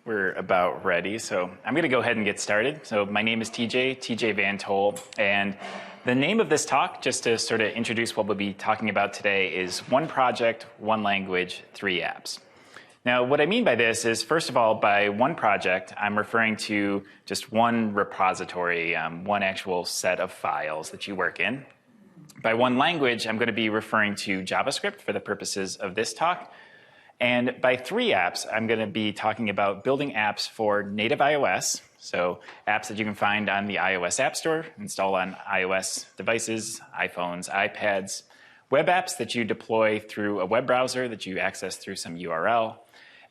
We're about ready, so I'm going to go ahead and get started. So my name is TJ Van Tol, and the name of this talk, just to sort of introduce what we'll be talking about today, is one project, one language, three apps. Now, what I mean by this is, first of all, by one project, I'm referring to just one repository, one actual set of files that you work in. By one language, I'm going to be referring to JavaScript for the purposes of this talk. And by three apps, I'm going to be talking about building apps for native iOS, so apps that you can find on the iOS App Store, install on iOS devices, iPhones, iPads, web apps that you deploy through a web browser that you access through some URL,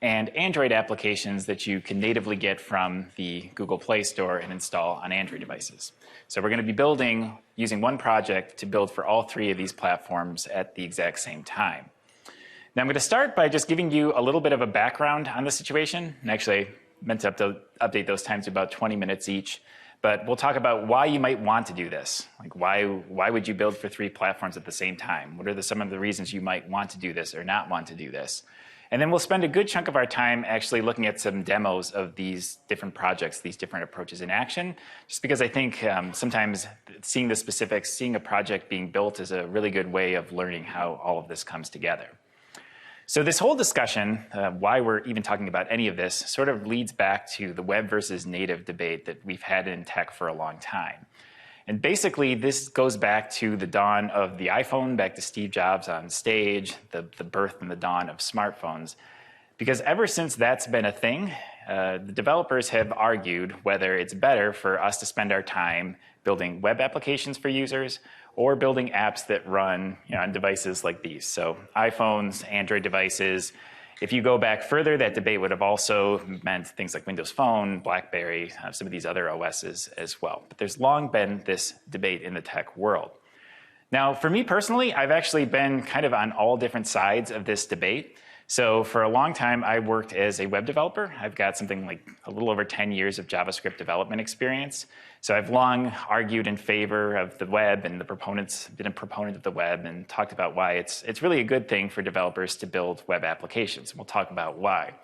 and Android applications that you can natively get from the Google Play Store and install on Android devices. So we're going to be building using one project to build for all three of these platforms at the exact same time. Now I'm going to start by just giving you a little bit of a background on the situation. And actually, I meant to update those times to about 20 minutes each. But we'll talk about why you might want to do this. Like why would you build for three platforms at the same time? What are some of the reasons you might want to do this or not want to do this? And then we'll spend a good chunk of our time actually looking at some demos of these different projects, these different approaches in action, just because I think sometimes seeing the specifics, seeing a project being built is a really good way of learning how all of this comes together. So this whole discussion, why we're even talking about any of this, sort of leads back to the web versus native debate that we've had in tech for a long time. And basically, this goes back to the dawn of the iPhone, back to Steve Jobs on stage, the birth and the dawn of smartphones. Because ever since that's been a thing, the developers have argued whether it's better for us to spend our time building web applications for users or building apps that run on devices like these. So iPhones, Android devices. If you go back further, that debate would have also meant things like Windows Phone, BlackBerry, some of these other OSs as well. But there's long been this debate in the tech world. Now, for me personally, I've actually been kind of on all different sides of this debate. So for a long time, I worked as a web developer. I've got something like a little over 10 years of JavaScript development experience. So I've long argued in favor of the web and been a proponent of the web and talked about why it's really a good thing for developers to build web applications. And we'll talk about why.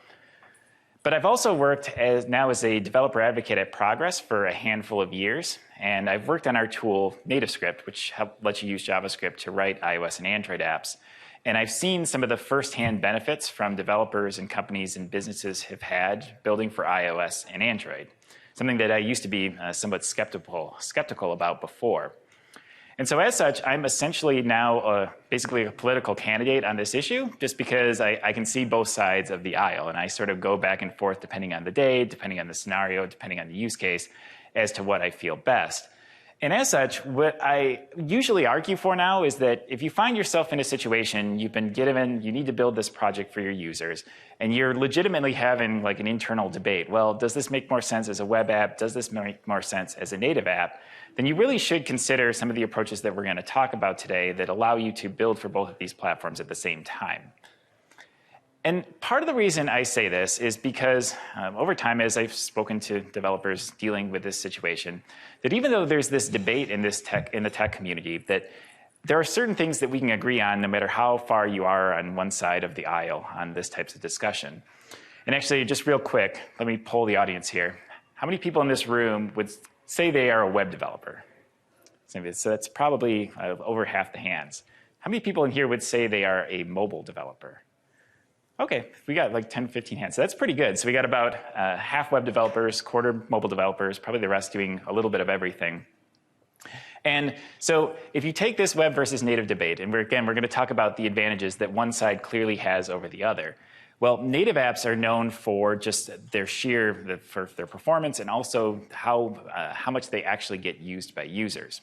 But I've also worked now as a developer advocate at Progress for a handful of years. And I've worked on our tool, NativeScript, which lets you use JavaScript to write iOS and Android apps. And I've seen some of the firsthand benefits from developers and companies and businesses have had building for iOS and Android, something that I used to be somewhat skeptical about before. And so as such, I'm essentially now basically a political candidate on this issue, just because I can see both sides of the aisle. And I sort of go back and forth depending on the day, depending on the scenario, depending on the use case, as to what I feel best. And as such, what I usually argue for now is that if you find yourself in a situation, you've been given, you need to build this project for your users, and you're legitimately having like an internal debate, well, does this make more sense as a web app? Does this make more sense as a native app? Then you really should consider some of the approaches that we're going to talk about today that allow you to build for both of these platforms at the same time. And part of the reason I say this is because over time, as I've spoken to developers dealing with this situation, that even though there's this debate in the tech community, that there are certain things that we can agree on no matter how far you are on one side of the aisle on this types of discussion. And actually, just real quick, let me poll the audience here. How many people in this room would say they are a web developer? So that's probably over half the hands. How many people in here would say they are a mobile developer? Okay, we got like 10, 15 hands. So that's pretty good. So we got about half web developers, quarter mobile developers, probably the rest doing a little bit of everything. And so if you take this web versus native debate, and we're going to talk about the advantages that one side clearly has over the other. Well, native apps are known for just their for their performance and also how much they actually get used by users.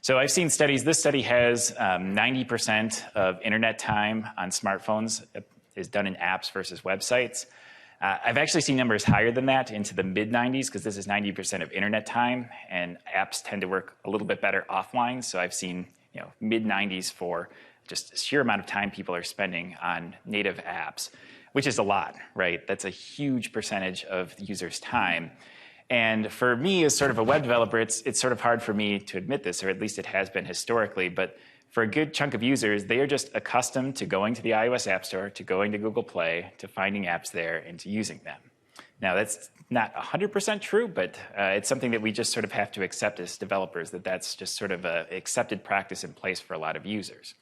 So I've seen studies. This study has 90% of internet time on smartphones is done in apps versus websites. I've actually seen numbers higher than that, into the mid-90s, because this is 90% of internet time, and apps tend to work a little bit better offline. So I've seen mid-90s for just sheer amount of time people are spending on native apps, which is a lot, right? That's a huge percentage of the user's time. And for me, as sort of a web developer, it's sort of hard for me to admit this, or at least it has been historically, but for a good chunk of users, they are just accustomed to going to the iOS App Store, to going to Google Play, to finding apps there, and to using them. Now, that's not 100% true, but it's something that we just sort of have to accept as developers, that that's just sort of an accepted practice in place for a lot of users.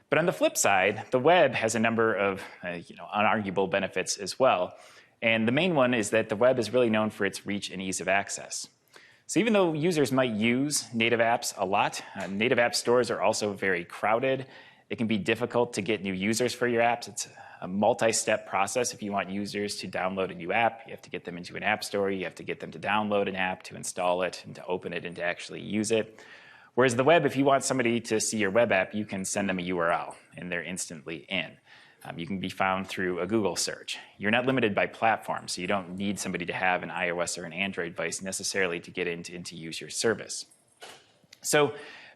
But on the flip side, the web has a number of unarguable benefits as well. And the main one is that the web is really known for its reach and ease of access. So even though users might use native apps a lot, native app stores are also very crowded. It can be difficult to get new users for your apps. It's a multi-step process. If you want users to download a new app, you have to get them into an app store, you have to get them to download an app, to install it, and to open it, and to actually use it. Whereas the web, if you want somebody to see your web app, you can send them a URL, and they're instantly in. You can be found through a Google search. You're not limited by platform, so you don't need somebody to have an iOS or an Android device necessarily to get in to use your service. So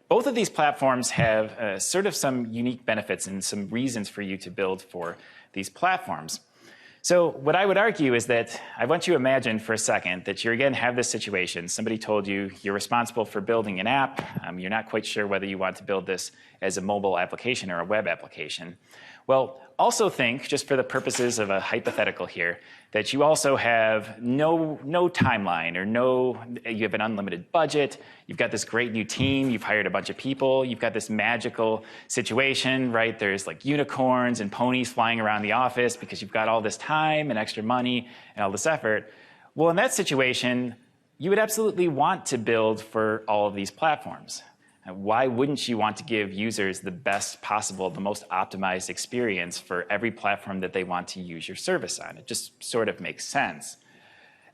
both of these platforms have sort of some unique benefits and some reasons for you to build for these platforms. So what I would argue is that I want you to imagine for a second that you again have this situation. Somebody told you you're responsible for building an app. You're not quite sure whether you want to build this as a mobile application or a web application. Well, also think, just for the purposes of a hypothetical here, that you also have no timeline or you have an unlimited budget. You've got this great new team. You've hired a bunch of people. You've got this magical situation, right? There's like unicorns and ponies flying around the office because you've got all this time and extra money and all this effort. Well, in that situation, you would absolutely want to build for all of these platforms. Why wouldn't you want to give users the best possible, the most optimized experience for every platform that they want to use your service on? It just sort of makes sense.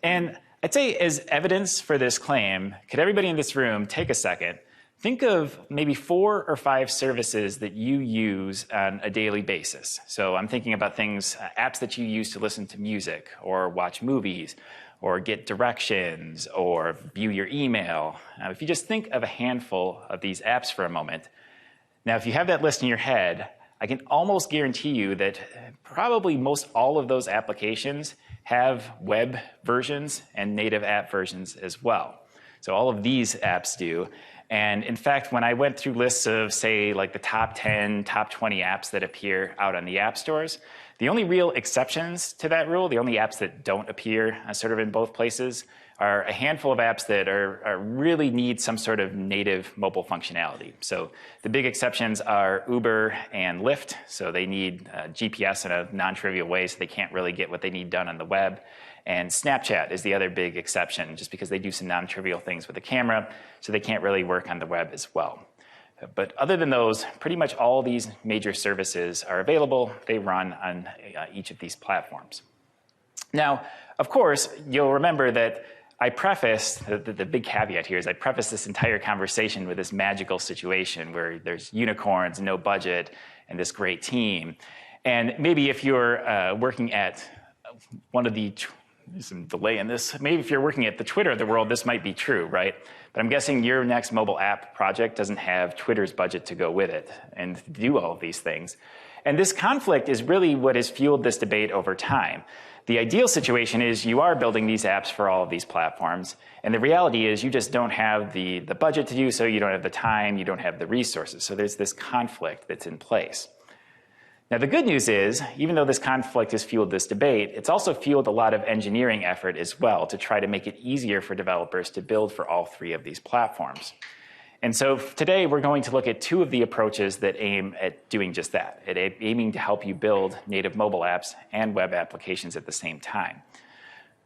And I'd say as evidence for this claim, could everybody in this room take a second, think of maybe 4 or 5 services that you use on a daily basis. So I'm thinking about things, apps that you use to listen to music or watch movies, or get directions, or view your email. If you just think of a handful of these apps for a moment, now if you have that list in your head, I can almost guarantee you that probably most all of those applications have web versions and native app versions as well. So all of these apps do. And in fact, when I went through lists of, say, like the top 10, top 20 apps that appear out on the app stores, the only real exceptions to that rule, the only apps that don't appear sort of in both places, are a handful of apps that really need some sort of native mobile functionality. So the big exceptions are Uber and Lyft. So they need GPS in a non-trivial way, so they can't really get what they need done on the web. And Snapchat is the other big exception, just because they do some non-trivial things with the camera, so they can't really work on the web as well. But other than those, pretty much all these major services are available. They run on each of these platforms. Now, of course, you'll remember that I prefaced, the big caveat here is I prefaced this entire conversation with this magical situation where there's unicorns, no budget, and this great team. And maybe if you're working at one of the, there's some delay in this, maybe if you're working at the Twitter of the world, this might be true, right? But I'm guessing your next mobile app project doesn't have Twitter's budget to go with it and do all of these things. And this conflict is really what has fueled this debate over time. The ideal situation is you are building these apps for all of these platforms, and the reality is you just don't have the budget to do so, you don't have the time, you don't have the resources. So there's this conflict that's in place. Now, the good news is, even though this conflict has fueled this debate, it's also fueled a lot of engineering effort as well to try to make it easier for developers to build for all 3 of these platforms. And so today, we're going to look at 2 of the approaches that aim at doing just that, at aiming to help you build native mobile apps and web applications at the same time.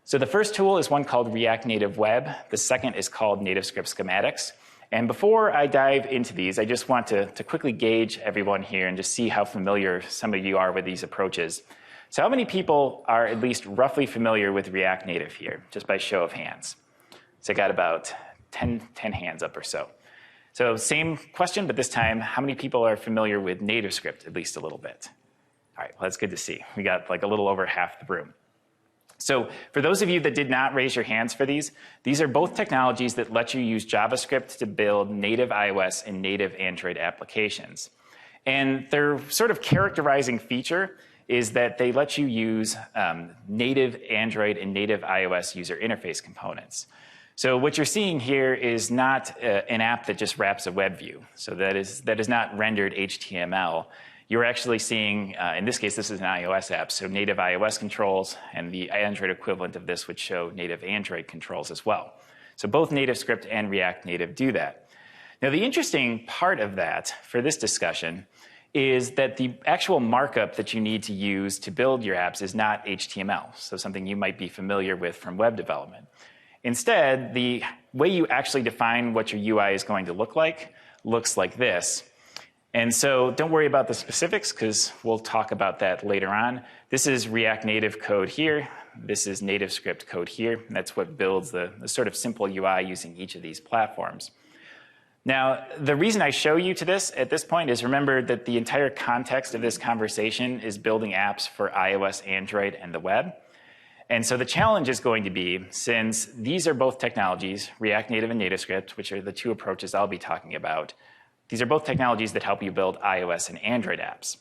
So the first tool is one called React Native Web. The second is called NativeScript Schematics. And before I dive into these, I just want to quickly gauge everyone here and just see how familiar some of you are with these approaches. So how many people are at least roughly familiar with React Native here, just by show of hands? So I got about 10 hands up or so. So same question, but this time, how many people are familiar with NativeScript, at least a little bit? All right, well, that's good to see. We got like a little over half the room. So for those of you that did not raise your hands for these are both technologies that let you use JavaScript to build native iOS and native Android applications. And their sort of characterizing feature is that they let you use native Android and native iOS user interface components. So what you're seeing here is not an app that just wraps a web view. So that is not rendered HTML. you're actually seeing, in this case, this is an iOS app, so native iOS controls, and the Android equivalent of this would show native Android controls as well. So both NativeScript and React Native do that. Now, the interesting part of that for this discussion is that the actual markup that you need to use to build your apps is not HTML, so something you might be familiar with from web development. Instead, the way you actually define what your UI is going to look like looks like this. And so don't worry about the specifics, because we'll talk about that later on. This is React Native code here. This is NativeScript code here. That's what builds the sort of simple UI using each of these platforms. Now, the reason I show you to this at this point is, remember that the entire context of this conversation is building apps for iOS, Android, and the web. And so the challenge is going to be, since these are both technologies, React Native and NativeScript, which are the two approaches I'll be talking about, these are both technologies that help you build iOS and Android apps.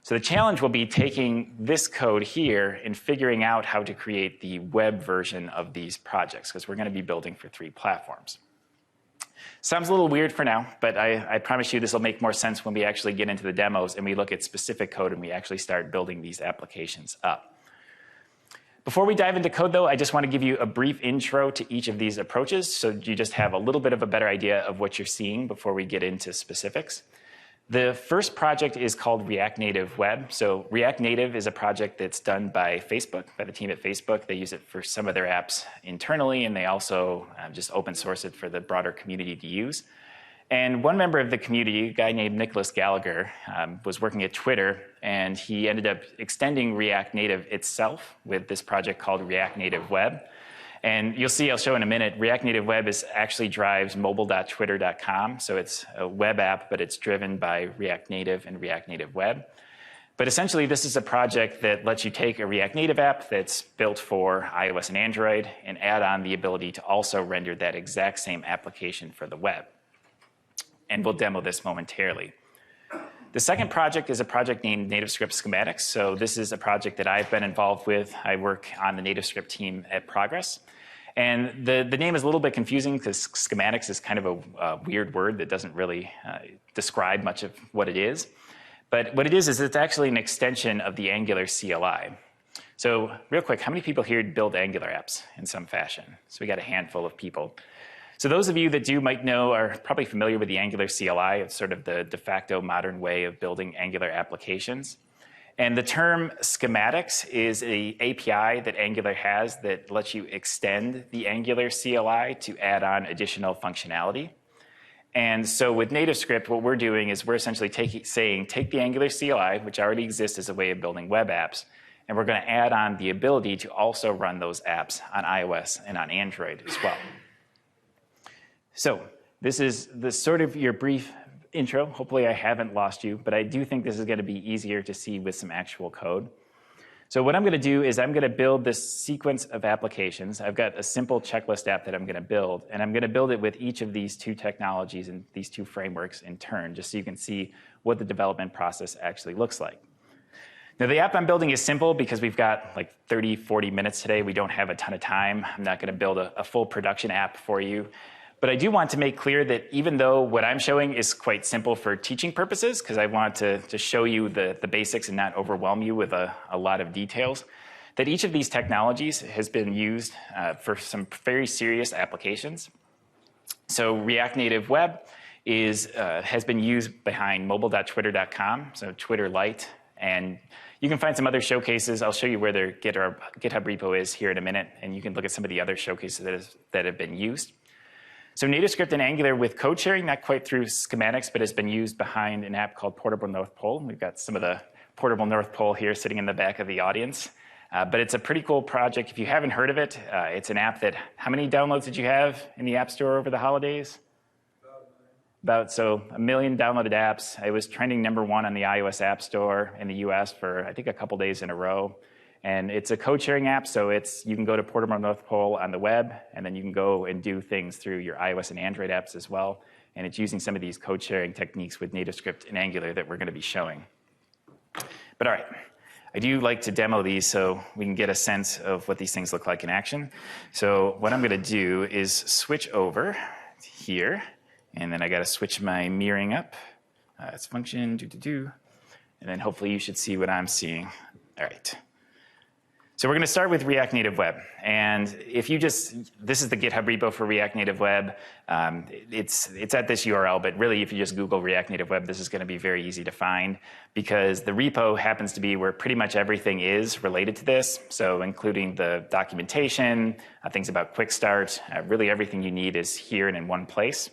So the challenge will be taking this code here and figuring out how to create the web version of these projects, because we're going to be building for 3 platforms. Sounds a little weird for now, but I promise you this will make more sense when we actually get into the demos and we look at specific code and we actually start building these applications up. Before we dive into code, though, I just want to give you a brief intro to each of these approaches so you just have a little bit of a better idea of what you're seeing before we get into specifics. The first project is called React Native Web. So React Native is a project that's done by Facebook, by the team at Facebook. They use it for some of their apps internally, and they also just open source it for the broader community to use. And one member of the community, a guy named Nicholas Gallagher, was working at Twitter, and he ended up extending React Native itself with this project called React Native Web. And you'll see, I'll show in a minute, React Native Web actually drives mobile.twitter.com. So it's a web app, but it's driven by React Native and React Native Web. But essentially, this is a project that lets you take a React Native app that's built for iOS and Android and add on the ability to also render that exact same application for the web. And we'll demo this momentarily. The second project is a project named NativeScript Schematics. So this is a project that I've been involved with. I work on the NativeScript team at Progress. And the name is a little bit confusing because schematics is kind of a weird word that doesn't really describe much of what it is. But what it is it's actually an extension of the Angular CLI. So real quick, how many people here build Angular apps in some fashion? So we got a handful of people. So those of you that might know are probably familiar with the Angular CLI. It's sort of the de facto modern way of building Angular applications. And the term schematics is an API that Angular has that lets you extend the Angular CLI to add on additional functionality. And so with NativeScript, what we're doing is we're essentially saying, take the Angular CLI, which already exists as a way of building web apps, and we're going to add on the ability to also run those apps on iOS and on Android as well. So this is sort of your brief intro. Hopefully I haven't lost you, but I do think this is going to be easier to see with some actual code. So what I'm going to do is I'm going to build this sequence of applications. I've got a simple checklist app that I'm going to build, and I'm going to build it with each of these 2 technologies and these 2 frameworks in turn, just so you can see what the development process actually looks like. Now, the app I'm building is simple because we've got like 30, 40 minutes today. We don't have a ton of time. I'm not going to build a full production app for you. But I do want to make clear that even though what I'm showing is quite simple for teaching purposes, because I want to show you the basics and not overwhelm you with a lot of details, that each of these technologies has been used for some very serious applications. So React Native Web has been used behind mobile.twitter.com, so Twitter Lite. And you can find some other showcases. I'll show you where their GitHub repo is here in a minute, and you can look at some of the other showcases that have been used. So NativeScript and Angular with code sharing, not quite through schematics, but has been used behind an app called Portable North Pole. We've got some of the Portable North Pole here sitting in the back of the audience. But it's a pretty cool project. If you haven't heard of it, it's an app that, how many downloads did you have in the App Store over the holidays? About 1 million downloaded apps. It was trending #1 on the iOS App Store in the US for, I think, a couple days in a row. And it's a code sharing app, so you can go to Portable North Pole on the web, and then you can go and do things through your iOS and Android apps as well. And it's using some of these code sharing techniques with NativeScript and Angular that we're going to be showing. But all right, I do like to demo these so we can get a sense of what these things look like in action. So what I'm going to do is switch over here, and then I got to switch my mirroring up. It's function, and then hopefully you should see what I'm seeing. All right. So we're going to start with React Native Web. And if you just, this is the GitHub repo for React Native Web. It's at this URL, but really if you just Google React Native Web, this is going to be very easy to find because the repo happens to be where pretty much everything is related to this. So including the documentation, things about quick start, really everything you need is here and in one place.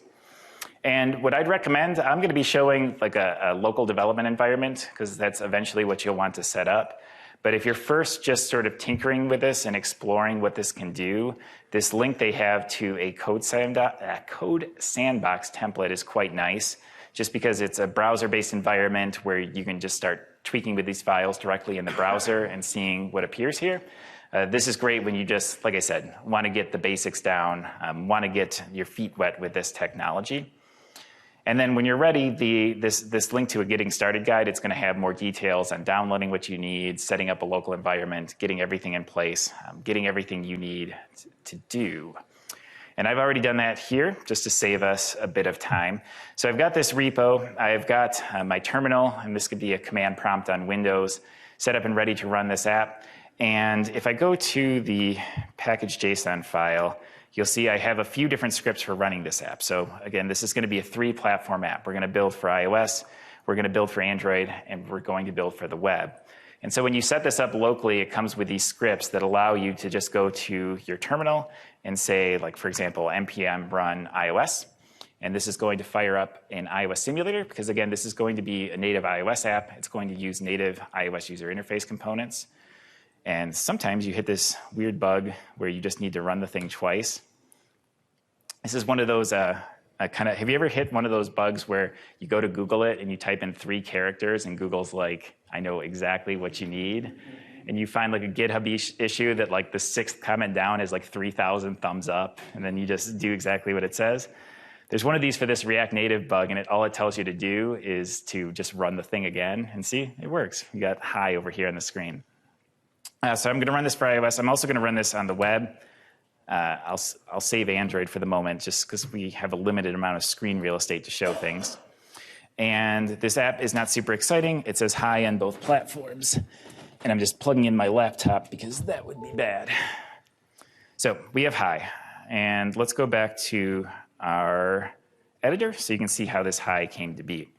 And what I'd recommend, I'm going to be showing like a local development environment because that's eventually what you'll want to set up. But if you're first just sort of tinkering with this and exploring what this can do, this link they have to a code sandbox template is quite nice, just because it's a browser-based environment where you can just start tweaking with these files directly in the browser and seeing what appears here. This is great when you just, like I said, want to get the basics down, want to get your feet wet with this technology. And then when you're ready, this link to a getting started guide, it's going to have more details on downloading what you need, setting up a local environment, getting everything in place, getting everything you need to do. And I've already done that here just to save us a bit of time. So I've got this repo, I've got my terminal, and this could be a command prompt on Windows, set up and ready to run this app. And if I go to the package.json file, you'll see I have a few different scripts for running this app. So again, this is going to be a 3-platform app. We're going to build for iOS, we're going to build for Android, and we're going to build for the web. And so when you set this up locally, it comes with these scripts that allow you to just go to your terminal and say, like, for example, npm run iOS. And this is going to fire up an iOS simulator because, again, this is going to be a native iOS app. It's going to use native iOS user interface components. And sometimes you hit this weird bug where you just need to run the thing twice. This is one of those have you ever hit one of those bugs where you go to Google it and you type in 3 characters and Google's like, I know exactly what you need. And you find like a GitHub issue that like the 6th comment down is like 3,000 thumbs up, and then you just do exactly what it says. There's one of these for this React Native bug, and all it tells you to do is to just run the thing again, and see, it works. We got hi over here on the screen. So I'm going to run this for iOS. I'm also going to run this on the web. I'll save Android for the moment just because we have a limited amount of screen real estate to show things. And this app is not super exciting. It says hi on both platforms. And I'm just plugging in my laptop because that would be bad. So we have hi. And let's go back to our editor so you can see how this hi came to be.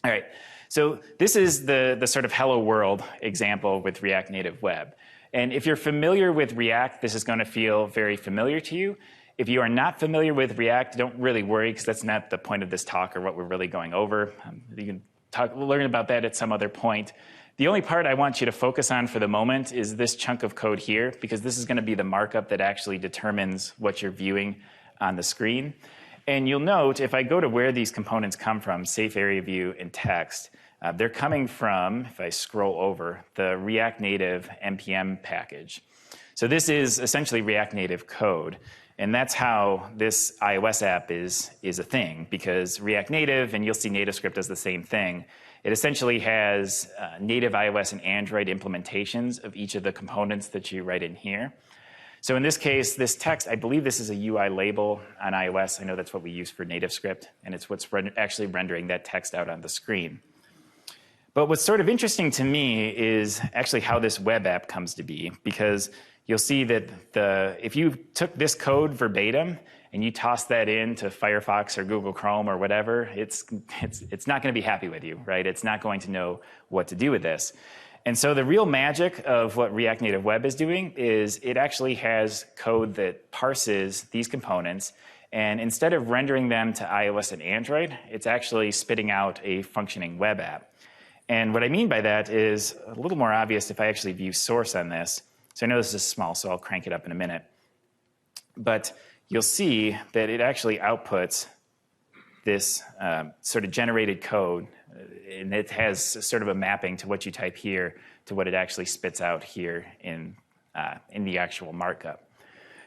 All right. So this is the sort of hello world example with React Native Web. And if you're familiar with React, this is going to feel very familiar to you. If you are not familiar with React, don't really worry because that's not the point of this talk or what we're really going over. You can learn about that at some other point. The only part I want you to focus on for the moment is this chunk of code here, because this is going to be the markup that actually determines what you're viewing on the screen. And you'll note if I go to where these components come from, safe area view and text, they're coming from, if I scroll over, the React Native NPM package. So this is essentially React Native code. And that's how this iOS app is a thing, because React Native, and you'll see NativeScript does the same thing, it essentially has native iOS and Android implementations of each of the components that you write in here. So in this case, this text, I believe this is a UI label on iOS. I know that's what we use for NativeScript, and it's what's actually rendering that text out on the screen. But what's sort of interesting to me is actually how this web app comes to be, because you'll see that if you took this code verbatim and you toss that into Firefox or Google Chrome or whatever, it's not going to be happy with you, right? It's not going to know what to do with this. And so the real magic of what React Native Web is doing is it actually has code that parses these components, and instead of rendering them to iOS and Android, it's actually spitting out a functioning web app. And what I mean by that is a little more obvious if I actually view source on this. So I know this is small, so I'll crank it up in a minute. But you'll see that it actually outputs this sort of generated code, and it has sort of a mapping to what you type here to what it actually spits out here in the actual markup.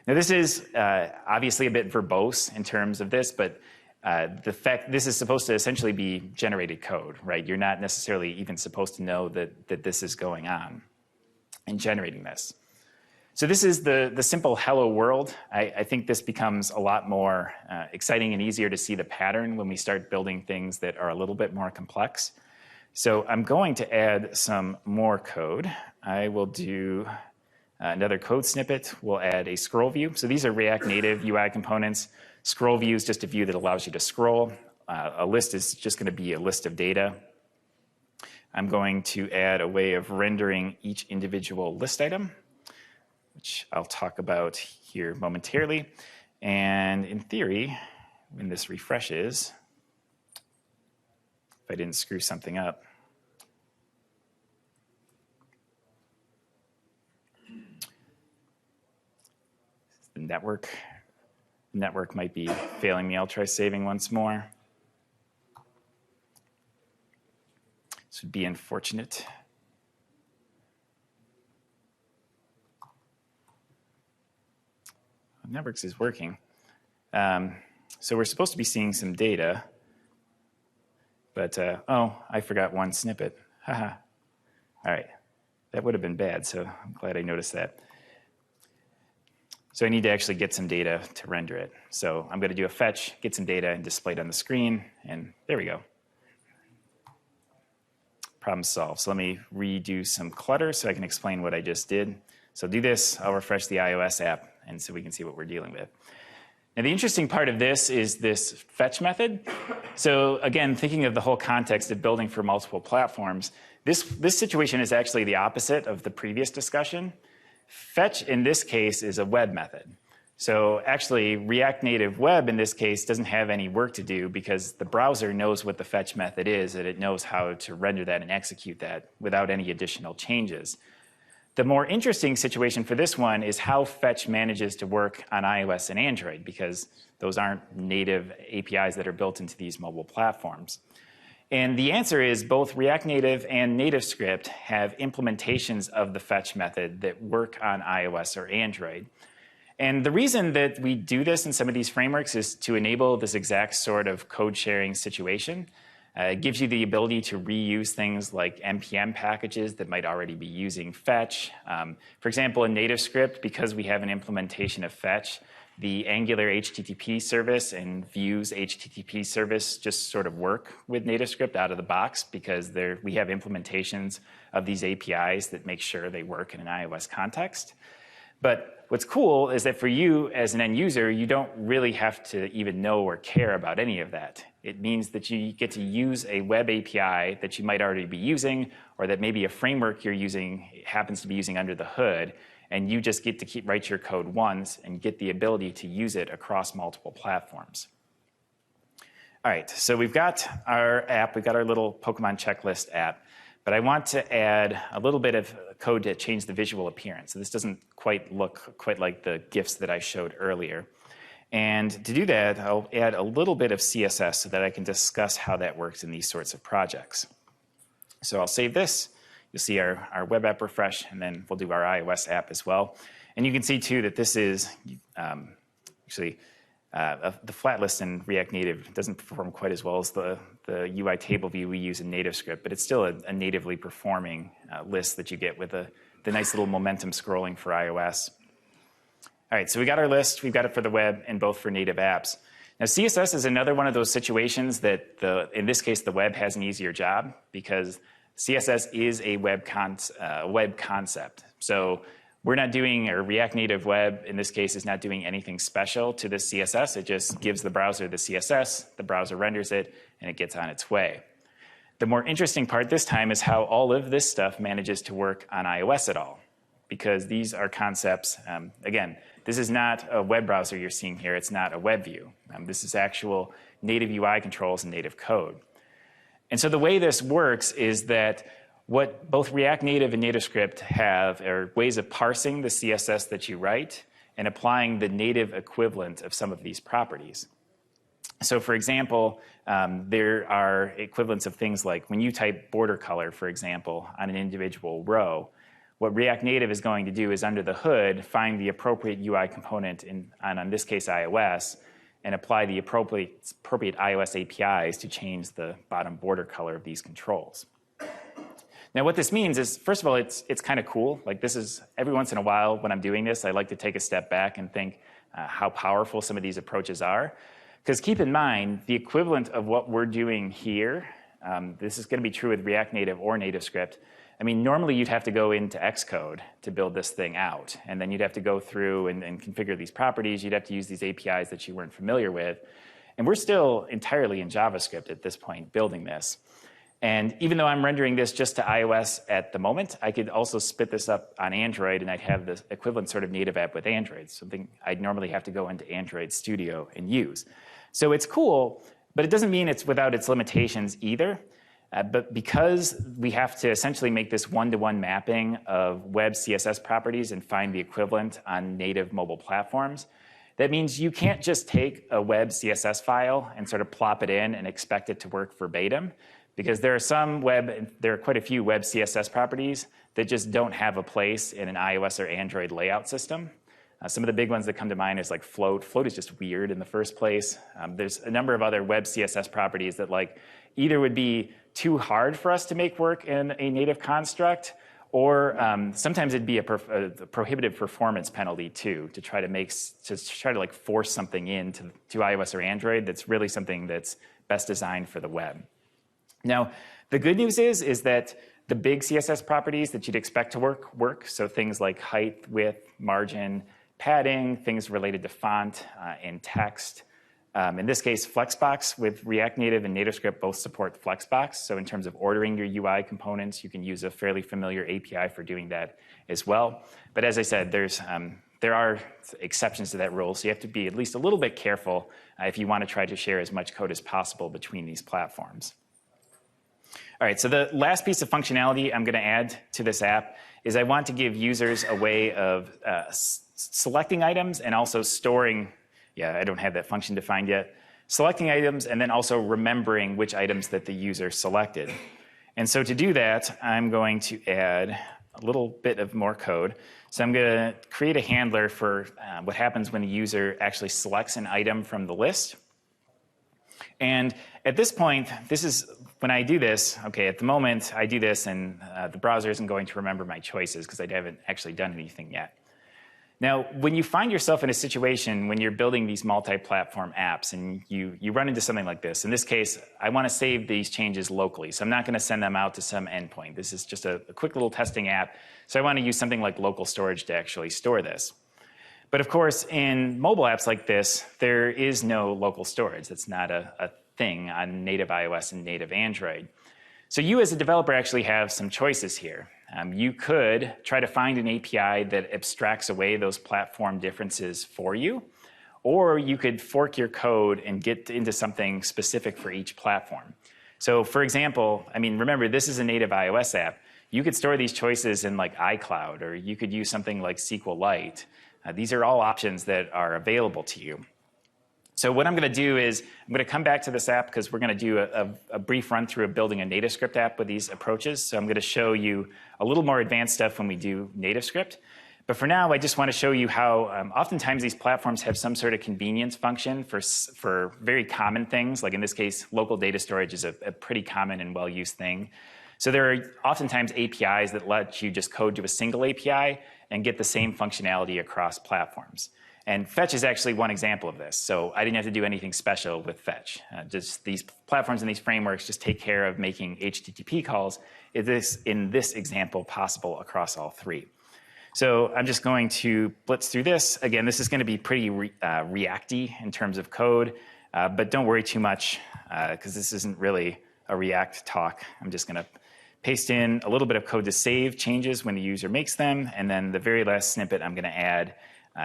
Now this is obviously a bit verbose in terms of this, but the fact this is supposed to essentially be generated code, right? You're not necessarily even supposed to know that this is going on in generating this. So this is the simple hello world. I think this becomes a lot more exciting and easier to see the pattern when we start building things that are a little bit more complex. So I'm going to add some more code. I will do another code snippet. We'll add a scroll view. So these are React Native UI components. Scroll view is just a view that allows you to scroll. A list is just going to be a list of data. I'm going to add a way of rendering each individual list item, which I'll talk about here momentarily. And in theory, when this refreshes, if I didn't screw something up, the network might be failing me. I'll try saving once more. This would be unfortunate. Networks is working. So we're supposed to be seeing some data, but oh, I forgot one snippet. Haha. All right, that would have been bad, so I'm glad I noticed that. So I need to actually get some data to render it. So I'm going to do a fetch, get some data, and display it on the screen, and there we go. Problem solved. So let me redo some clutter so I can explain what I just did. So do this, I'll refresh the iOS app, and so we can see what we're dealing with. Now the interesting part of this is this fetch method. So again, thinking of the whole context of building for multiple platforms, this situation is actually the opposite of the previous discussion. Fetch in this case is a web method. So actually React Native Web in this case doesn't have any work to do because the browser knows what the fetch method is and it knows how to render that and execute that without any additional changes. The more interesting situation for this one is how fetch manages to work on iOS and Android because those aren't native APIs that are built into these mobile platforms. And the answer is both React Native and NativeScript have implementations of the fetch method that work on iOS or Android. And the reason that we do this in some of these frameworks is to enable this exact sort of code sharing situation. It gives you the ability to reuse things like NPM packages that might already be using fetch. For example, in NativeScript, because we have an implementation of fetch, the Angular HTTP service and Vue's HTTP service just sort of work with NativeScript out of the box because we have implementations of these APIs that make sure they work in an iOS context. But what's cool is that for you as an end user, you don't really have to even know or care about any of that. It means that you get to use a web API that you might already be using or that maybe a framework you're using happens to be using under the hood, and you just get to write your code once and get the ability to use it across multiple platforms. All right, so we've got our app, we've got our little Pokemon checklist app, but I want to add a little bit of code to change the visual appearance. So this doesn't quite look quite like the GIFs that I showed earlier. And to do that, I'll add a little bit of CSS so that I can discuss how that works in these sorts of projects. So I'll save this. You'll see our web app refresh, and then we'll do our iOS app as well. And you can see, too, that this is actually the flat list in React Native doesn't perform quite as well as the UI table view we use in NativeScript, but it's still a natively performing list that you get with the nice little momentum scrolling for iOS. All right, so we got our list. We've got it for the web and both for native apps. Now, CSS is another one of those situations that, in this case, the web has an easier job because CSS is a web concept. So we're not doing, or React Native Web, in this case, is not doing anything special to this CSS. It just gives the browser the CSS, the browser renders it, and it gets on its way. The more interesting part this time is how all of this stuff manages to work on iOS at all, because these are concepts, again, this is not a web browser you're seeing here. It's not a web view. This is actual native UI controls and native code. And so the way this works is that what both React Native and NativeScript have are ways of parsing the CSS that you write and applying the native equivalent of some of these properties. So for example, there are equivalents of things like when you type border color, for example, on an individual row, what React Native is going to do is under the hood find the appropriate UI component in this case iOS and apply the appropriate iOS APIs to change the bottom border color of these controls. Now what this means is, first of all, it's kind of cool. Like this is, every once in a while when I'm doing this, I like to take a step back and think how powerful some of these approaches are. Because keep in mind, the equivalent of what we're doing here this is going to be true with React Native or NativeScript. I mean, normally you'd have to go into Xcode to build this thing out, and then you'd have to go through and configure these properties. You'd have to use these APIs that you weren't familiar with. And we're still entirely in JavaScript at this point building this. And even though I'm rendering this just to iOS at the moment, I could also spit this up on Android, and I'd have the equivalent sort of native app with Android, something I'd normally have to go into Android Studio and use. So it's cool, but it doesn't mean it's without its limitations either. But because we have to essentially make this one-to-one mapping of web CSS properties and find the equivalent on native mobile platforms, that means you can't just take a web CSS file and sort of plop it in and expect it to work verbatim, because there are quite a few web CSS properties that just don't have a place in an iOS or Android layout system. Some of the big ones that come to mind is like Float. Float is just weird in the first place. There's a number of other web CSS properties that either would be too hard for us to make work in a native construct, or sometimes it'd be a prohibitive performance penalty too, to try to force something into iOS or Android that's really something that's best designed for the web. Now, the good news is that the big CSS properties that you'd expect to work. So things like height, width, margin, padding, things related to font and text. In this case, Flexbox with React Native and NativeScript both support Flexbox. So in terms of ordering your UI components, you can use a fairly familiar API for doing that as well. But as I said, there are exceptions to that rule, so you have to be at least a little bit careful if you want to try to share as much code as possible between these platforms. All right, so the last piece of functionality I'm going to add to this app is I want to give users a way of selecting items and also storing. Yeah, I don't have that function defined yet. Selecting items and then also remembering which items that the user selected. And so to do that, I'm going to add a little bit of more code. So I'm going to create a handler for what happens when the user actually selects an item from the list. And at this point, this is when I do this. Okay, at the moment, I do this, and the browser isn't going to remember my choices because I haven't actually done anything yet. Now, when you find yourself in a situation when you're building these multi-platform apps and you run into something like this, in this case, I want to save these changes locally, so I'm not going to send them out to some endpoint. This is just a quick little testing app, so I want to use something like local storage to actually store this. But of course, in mobile apps like this, there is no local storage. That's not a thing on native iOS and native Android. So you as a developer actually have some choices here. You could try to find an API that abstracts away those platform differences for you, or you could fork your code and get into something specific for each platform. So for example, I mean, remember, this is a native iOS app. You could store these choices in like iCloud, or you could use something like SQLite. These are all options that are available to you. So what I'm going to do is I'm going to come back to this app because we're going to do a brief run through of building a NativeScript app with these approaches. So I'm going to show you a little more advanced stuff when we do NativeScript. But for now, I just want to show you how oftentimes these platforms have some sort of convenience function for very common things. Like in this case, local data storage is a pretty common and well-used thing. So there are oftentimes APIs that let you just code to a single API and get the same functionality across platforms. And Fetch is actually one example of this. So I didn't have to do anything special with Fetch. Just these platforms and these frameworks just take care of making HTTP calls. In this example possible across all three. So I'm just going to blitz through this. Again, this is going to be pretty React-y in terms of code, but don't worry too much because this isn't really a React talk. I'm just going to paste in a little bit of code to save changes when the user makes them, and then the very last snippet I'm going to add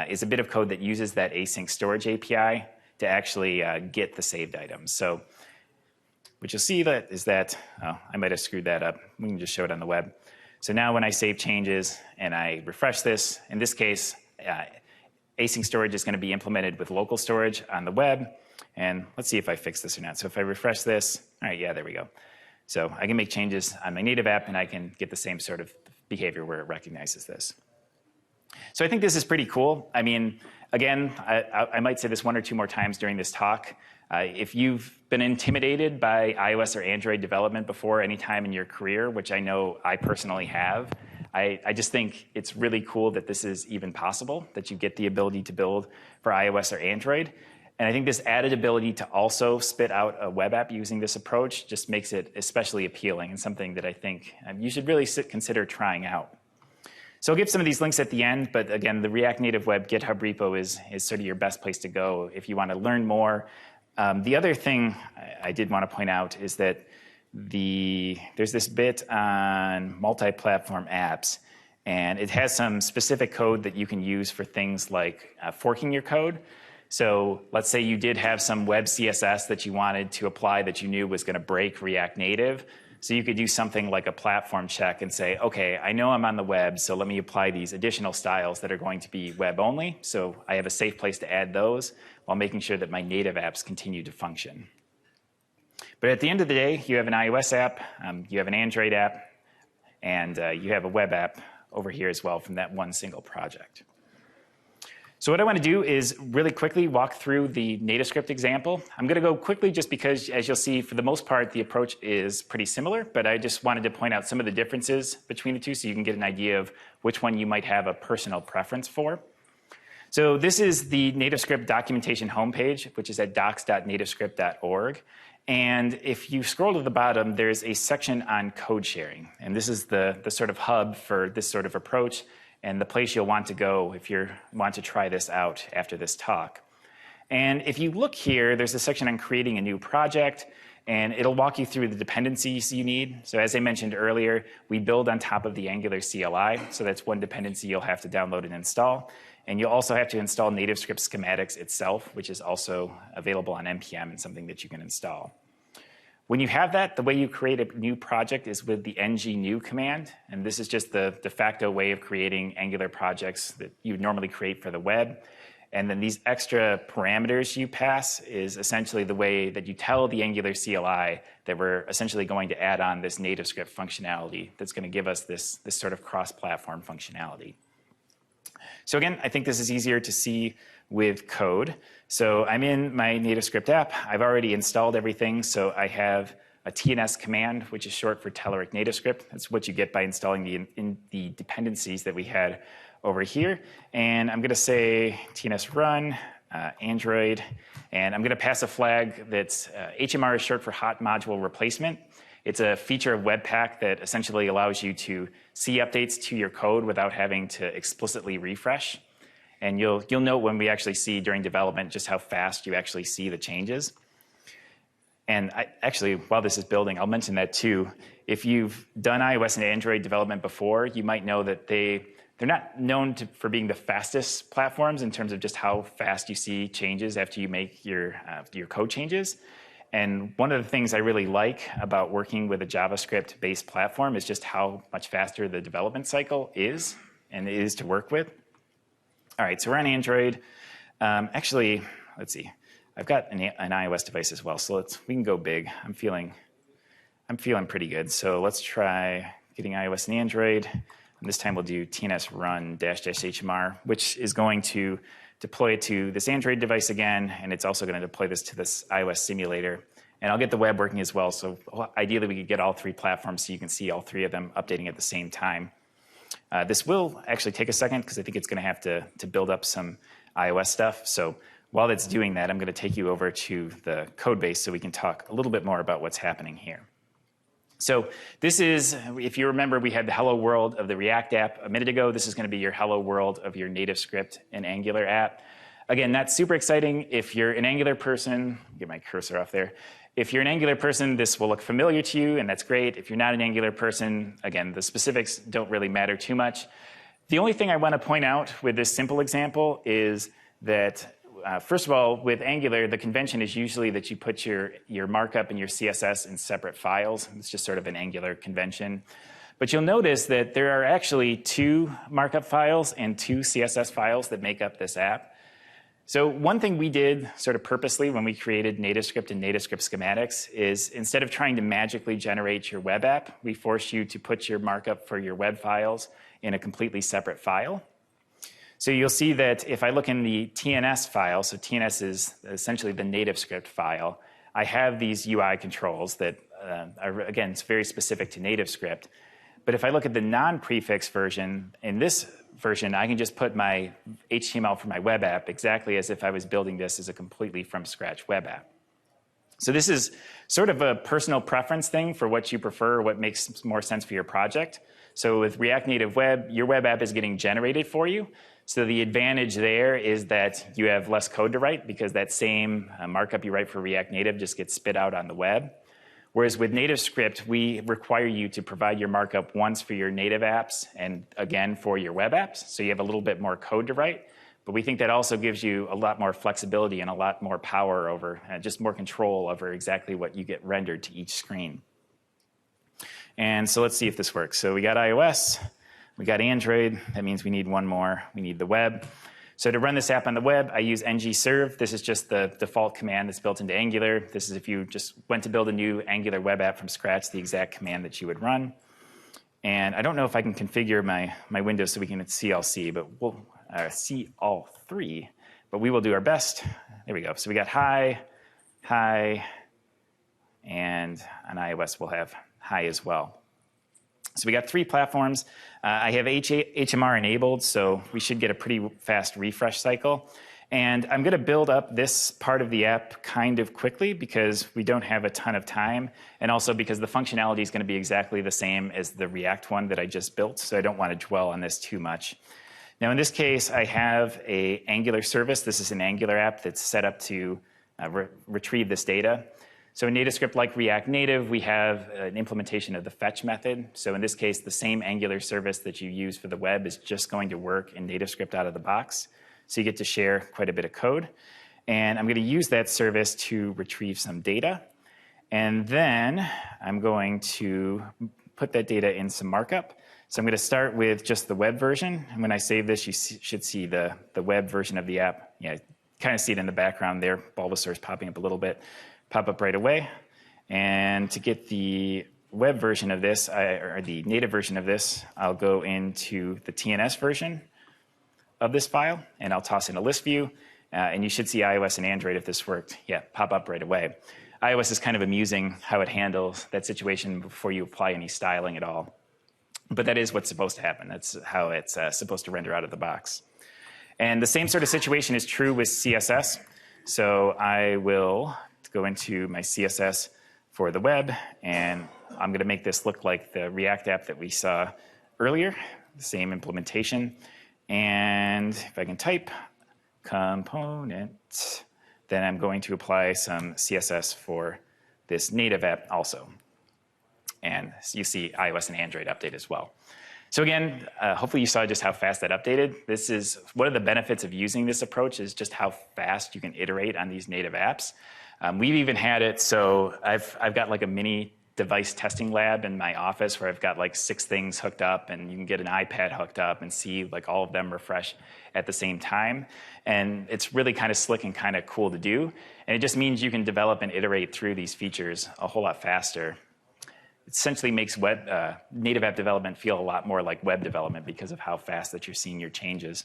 is a bit of code that uses that async storage API to actually get the saved items. So what you'll see is that, oh, I might have screwed that up. We can just show it on the web. So now when I save changes and I refresh this, in this case, async storage is going to be implemented with local storage on the web. And let's see if I fix this or not. So if I refresh this, all right, yeah, there we go. So I can make changes on my native app, and I can get the same sort of behavior where it recognizes this. So I think this is pretty cool. I mean, again, I might say this one or two more times during this talk. If you've been intimidated by iOS or Android development before any time in your career, which I know I personally have, I just think it's really cool that this is even possible, that you get the ability to build for iOS or Android. And I think this added ability to also spit out a web app using this approach just makes it especially appealing and something that I think you should really consider trying out. So I'll give some of these links at the end, but again, the React Native Web GitHub repo is sort of your best place to go if you want to learn more. The other thing I did want to point out is that there's this bit on multi-platform apps, and it has some specific code that you can use for things like forking your code. So let's say you did have some web CSS that you wanted to apply that you knew was going to break React Native. So you could do something like a platform check and say, okay, I know I'm on the web, so let me apply these additional styles that are going to be web only. So I have a safe place to add those while making sure that my native apps continue to function. But at the end of the day, you have an iOS app, you have an Android app, and you have a web app over here as well from that one single project. So what I want to do is really quickly walk through the NativeScript example. I'm going to go quickly just because, as you'll see, for the most part, the approach is pretty similar, but I just wanted to point out some of the differences between the two so you can get an idea of which one you might have a personal preference for. So this is the NativeScript documentation homepage, which is at docs.nativescript.org. And if you scroll to the bottom, there's a section on code sharing. And this is the sort of hub for this sort of approach and the place you'll want to go if you want to try this out after this talk. And if you look here, there's a section on creating a new project, and it'll walk you through the dependencies you need. So as I mentioned earlier, we build on top of the Angular CLI, so that's one dependency you'll have to download and install. And you'll also have to install NativeScript schematics itself, which is also available on NPM and something that you can install. When you have that, the way you create a new project is with the ng-new command. And this is just the de facto way of creating Angular projects that you would normally create for the web. And then these extra parameters you pass is essentially the way that you tell the Angular CLI that we're essentially going to add on this NativeScript functionality that's going to give us this sort of cross-platform functionality. So again, I think this is easier to see with code. So I'm in my NativeScript app. I've already installed everything. So I have a TNS command, which is short for Telerik NativeScript. That's what you get by installing the dependencies that we had over here. And I'm going to say TNS run, Android, and I'm going to pass a flag that's HMR is short for hot module replacement. It's a feature of Webpack that essentially allows you to see updates to your code without having to explicitly refresh. And you'll note when we actually see during development just how fast you actually see the changes. And actually, while this is building, I'll mention that too. If you've done iOS and Android development before, you might know that they're not known for being the fastest platforms in terms of just how fast you see changes after you make your code changes. And one of the things I really like about working with a JavaScript-based platform is just how much faster the development cycle is and it is to work with. All right, so we're on Android. Actually, let's see. I've got an iOS device as well, so we can go big. I'm feeling pretty good. So let's try getting iOS and Android. And this time we'll do TNS run --HMR, which is going to deploy it to this Android device again, and it's also going to deploy this to this iOS simulator. And I'll get the web working as well. So ideally, we could get all three platforms so you can see all three of them updating at the same time. This will actually take a second because I think it's going to have to build up some iOS stuff. So while it's doing that, I'm going to take you over to the code base so we can talk a little bit more about what's happening here. So this is, if you remember, we had the hello world of the React app a minute ago. This is going to be your hello world of your NativeScript and Angular app. Again, that's super exciting. If you're an Angular person, get my cursor off there. If you're an Angular person, this will look familiar to you, and that's great. If you're not an Angular person, again, the specifics don't really matter too much. The only thing I want to point out with this simple example is that, first of all, with Angular, the convention is usually that you put your markup and your CSS in separate files. It's just sort of an Angular convention. But you'll notice that there are actually 2 markup files and 2 CSS files that make up this app. So one thing we did sort of purposely when we created NativeScript and NativeScript schematics is instead of trying to magically generate your web app, we forced you to put your markup for your web files in a completely separate file. So you'll see that if I look in the TNS file, so TNS is essentially the NativeScript file, I have these UI controls that are, again, it's very specific to NativeScript. But if I look at the non-prefix version, in this version, I can just put my HTML for my web app exactly as if I was building this as a completely from scratch web app. So this is sort of a personal preference thing for what you prefer, what makes more sense for your project. So with React Native Web, your web app is getting generated for you. So the advantage there is that you have less code to write because that same markup you write for React Native just gets spit out on the web. Whereas with NativeScript, we require you to provide your markup once for your native apps and again for your web apps. So you have a little bit more code to write. But we think that also gives you a lot more flexibility and a lot more power over, just more control over exactly what you get rendered to each screen. And so let's see if this works. So we got iOS, we got Android. That means we need one more. We need the web. So to run this app on the web, I use ng-serve. This is just the default command that's built into Angular. This is if you just went to build a new Angular web app from scratch, the exact command that you would run. And I don't know if I can configure my windows so we can see all C, but we'll see all three. But we will do our best. There we go. So we got hi, and on iOS we'll have hi as well. So we got 3 platforms. I have HMR enabled, so we should get a pretty fast refresh cycle. And I'm going to build up this part of the app kind of quickly because we don't have a ton of time, and also because the functionality is going to be exactly the same as the React one that I just built, so I don't want to dwell on this too much. Now in this case, I have an Angular service. This is an Angular app that's set up to retrieve this data. So in NativeScript, like React Native, we have an implementation of the fetch method. So in this case, the same Angular service that you use for the web is just going to work in NativeScript out of the box. So you get to share quite a bit of code. And I'm going to use that service to retrieve some data. And then I'm going to put that data in some markup. So I'm going to start with just the web version. And when I save this, you should see the web version of the app. Yeah, kind of see it in the background there. Bulbasaur's popping up a little bit. Pop up right away. And to get the web version of this, or the native version of this, I'll go into the TNS version of this file, and I'll toss in a list view. And you should see iOS and Android if this worked. Yeah, pop up right away. iOS is kind of amusing how it handles that situation before you apply any styling at all. But that is what's supposed to happen. That's how it's supposed to render out of the box. And the same sort of situation is true with CSS. So I will go into my CSS for the web, and I'm going to make this look like the React app that we saw earlier, the same implementation. And if I can type component, then I'm going to apply some CSS for this native app also. And you see iOS and Android update as well. So again, hopefully you saw just how fast that updated. This is one of the benefits of using this approach is just how fast you can iterate on these native apps. We've even had it, so I've got like a mini device testing lab in my office where I've got like 6 things hooked up, and you can get an iPad hooked up and see like all of them refresh at the same time. And it's really kind of slick and kind of cool to do. And it just means you can develop and iterate through these features a whole lot faster. It essentially makes native app development feel a lot more like web development because of how fast that you're seeing your changes.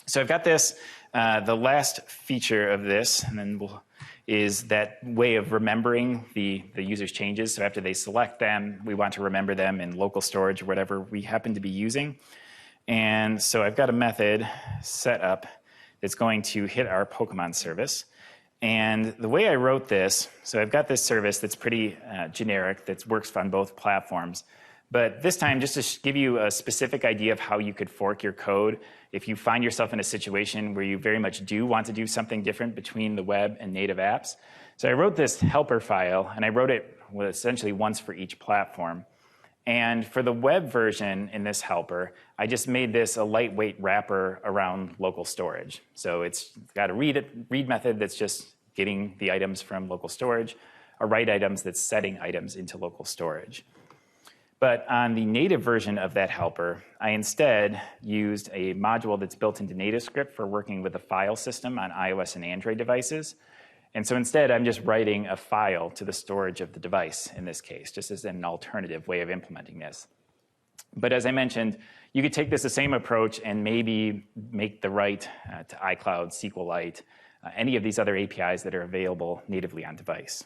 So I've got this, the last feature of this, and then is that way of remembering the user's changes. So after they select them, we want to remember them in local storage or whatever we happen to be using. And so I've got a method set up that's going to hit our Pokemon service. And the way I wrote this, so I've got this service that's pretty generic, that works on both platforms. But this time, just to give you a specific idea of how you could fork your code if you find yourself in a situation where you very much do want to do something different between the web and native apps. So I wrote this helper file, and I wrote it essentially once for each platform. And for the web version in this helper, I just made this a lightweight wrapper around local storage. So it's got a read method that's just getting the items from local storage, a write items that's setting items into local storage. But on the native version of that helper, I instead used a module that's built into NativeScript for working with a file system on iOS and Android devices. And so instead, I'm just writing a file to the storage of the device in this case, just as an alternative way of implementing this. But as I mentioned, you could take this the same approach and maybe make the write to iCloud, SQLite, any of these other APIs that are available natively on device.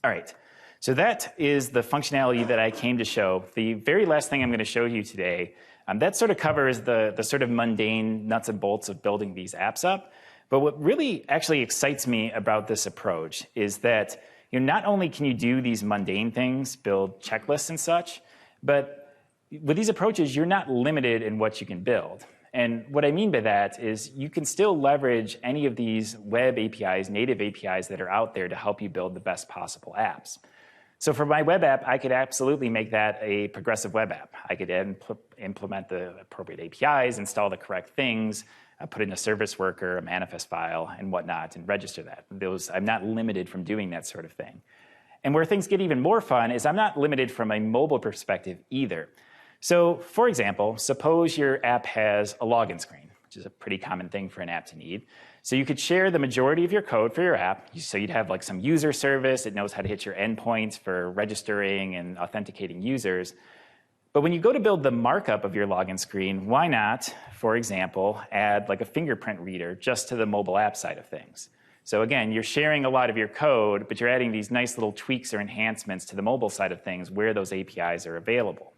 All right. So that is the functionality that I came to show. The very last thing I'm going to show you today That sort of covers the sort of mundane nuts and bolts of building these apps up. But what really actually excites me about this approach is that not only can you do these mundane things, build checklists and such, but with these approaches, you're not limited in what you can build. And what I mean by that is you can still leverage any of these web APIs, native APIs that are out there to help you build the best possible apps. So for my web app, I could absolutely make that a progressive web app. I could implement the appropriate APIs, install the correct things, put in a service worker, a manifest file, and whatnot, and register that. I'm not limited from doing that sort of thing. And where things get even more fun is I'm not limited from a mobile perspective either. So for example, suppose your app has a login screen, which is a pretty common thing for an app to need. So you could share the majority of your code for your app. So you'd have like some user service. It knows how to hit your endpoints for registering and authenticating users. But when you go to build the markup of your login screen, why not, for example, add like a fingerprint reader just to the mobile app side of things? So again, you're sharing a lot of your code, but you're adding these nice little tweaks or enhancements to the mobile side of things where those APIs are available.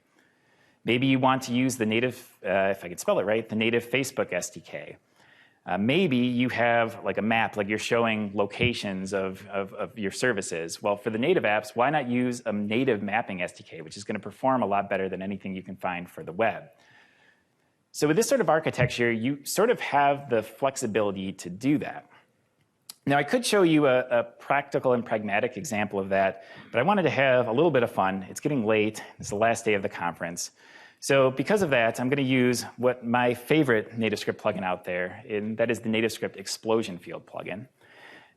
Maybe you want to use the native, if I can spell it right, the native Facebook SDK. Maybe you have like a map, like you're showing locations of your services. Well, for the native apps, why not use a native mapping SDK, which is going to perform a lot better than anything you can find for the web? So with this sort of architecture, you sort of have the flexibility to do that. Now, I could show you a practical and pragmatic example of that, but I wanted to have a little bit of fun. It's getting late. It's the last day of the conference. So because of that, I'm going to use what my favorite NativeScript plugin out there, and that is the NativeScript Explosion Field plugin.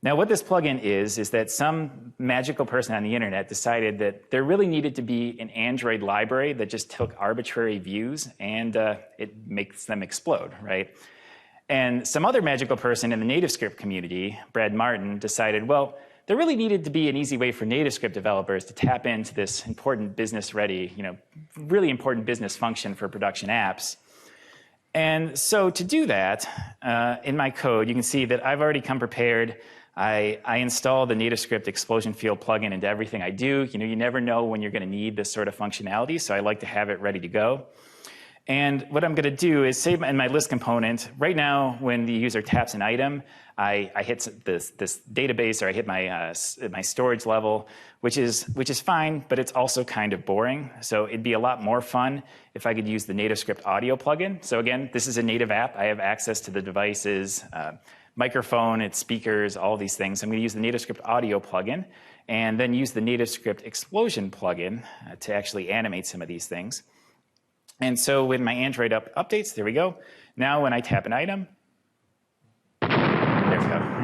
Now, what this plugin is that some magical person on the internet decided that there really needed to be an Android library that just took arbitrary views and it makes them explode, right? And some other magical person in the NativeScript community, Brad Martin, decided, well, there really needed to be an easy way for NativeScript developers to tap into this important business-ready, really important business function for production apps. And so to do that, in my code, you can see that I've already come prepared. I install the NativeScript Explosion Field plugin into everything I do. You never know when you're going to need this sort of functionality, so I like to have it ready to go. And what I'm going to do is say in my list component, right now when the user taps an item, I hit this database, or I hit my storage level, which is fine, but it's also kind of boring. So it'd be a lot more fun if I could use the NativeScript audio plugin. So again, this is a native app. I have access to the device's microphone, its speakers, all these things. I'm going to use the NativeScript audio plugin and then use the NativeScript Explosion plugin to actually animate some of these things. And so with my Android updates, there we go. Now when I tap an item, there we go.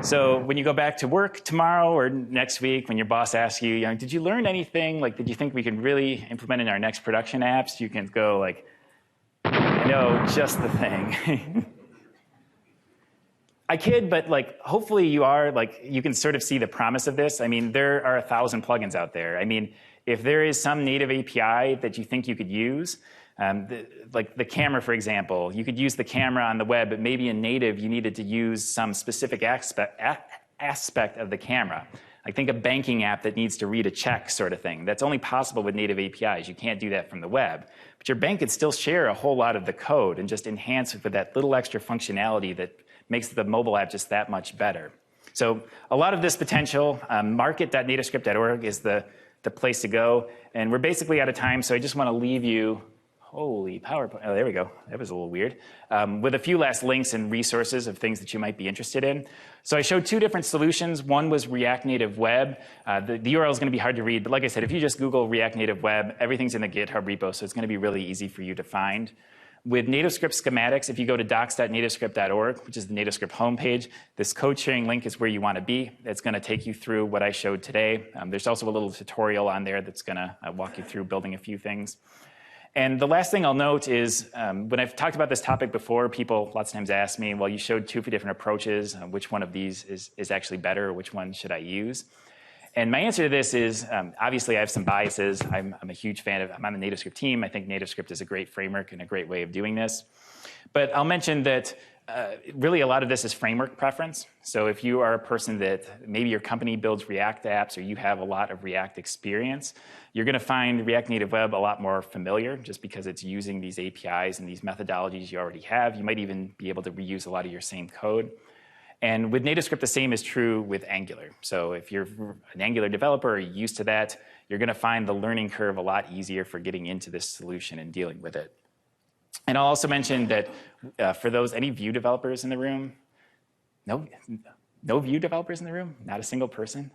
So when you go back to work tomorrow or next week, when your boss asks you, did you learn anything? Like, did you think we could really implement in our next production apps? You can go like, I know just the thing. I kid, but like, hopefully you can sort of see the promise of this. I mean, there are 1,000 plugins out there. I mean, if there is some native API that you think you could use, like the camera, for example, you could use the camera on the web, but maybe in native you needed to use some specific aspect of the camera. Like think a banking app that needs to read a check sort of thing. That's only possible with native APIs. You can't do that from the web. But your bank could still share a whole lot of the code and just enhance it with that little extra functionality that makes the mobile app just that much better. So a lot of this potential, market.nativescript.org is the place to go. And we're basically out of time, so I just want to leave you, holy PowerPoint, oh, there we go. That was a little weird. With a few last links and resources of things that you might be interested in. So I showed two different solutions. One was React Native Web. The URL is going to be hard to read, but like I said, if you just Google React Native Web, everything's in the GitHub repo, so it's going to be really easy for you to find. With NativeScript schematics, if you go to docs.nativescript.org, which is the NativeScript homepage, this code sharing link is where you want to be. It's going to take you through what I showed today. There's also a little tutorial on there that's going to walk you through building a few things. And the last thing I'll note is when I've talked about this topic before, people lots of times ask me, well, you showed two different approaches. Which one of these is actually better? Or which one should I use? And my answer to this is, obviously I have some biases. I'm a huge fan of, I'm on the NativeScript team. I think NativeScript is a great framework and a great way of doing this. But I'll mention that really a lot of this is framework preference. So if you are a person that maybe your company builds React apps or you have a lot of React experience, you're going to find React Native Web a lot more familiar just because it's using these APIs and these methodologies you already have. You might even be able to reuse a lot of your same code. And with NativeScript, the same is true with Angular. So if you're an Angular developer or you're used to that, you're going to find the learning curve a lot easier for getting into this solution and dealing with it. And I'll also mention that for those, any Vue developers in the room? No Vue developers in the room? Not a single person?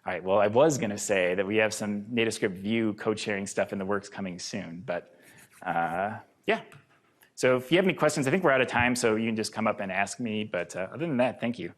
All right, well, I was going to say that we have some NativeScript Vue code sharing stuff in the works coming soon, but yeah. So if you have any questions, I think we're out of time, so you can just come up and ask me. But other than that, thank you.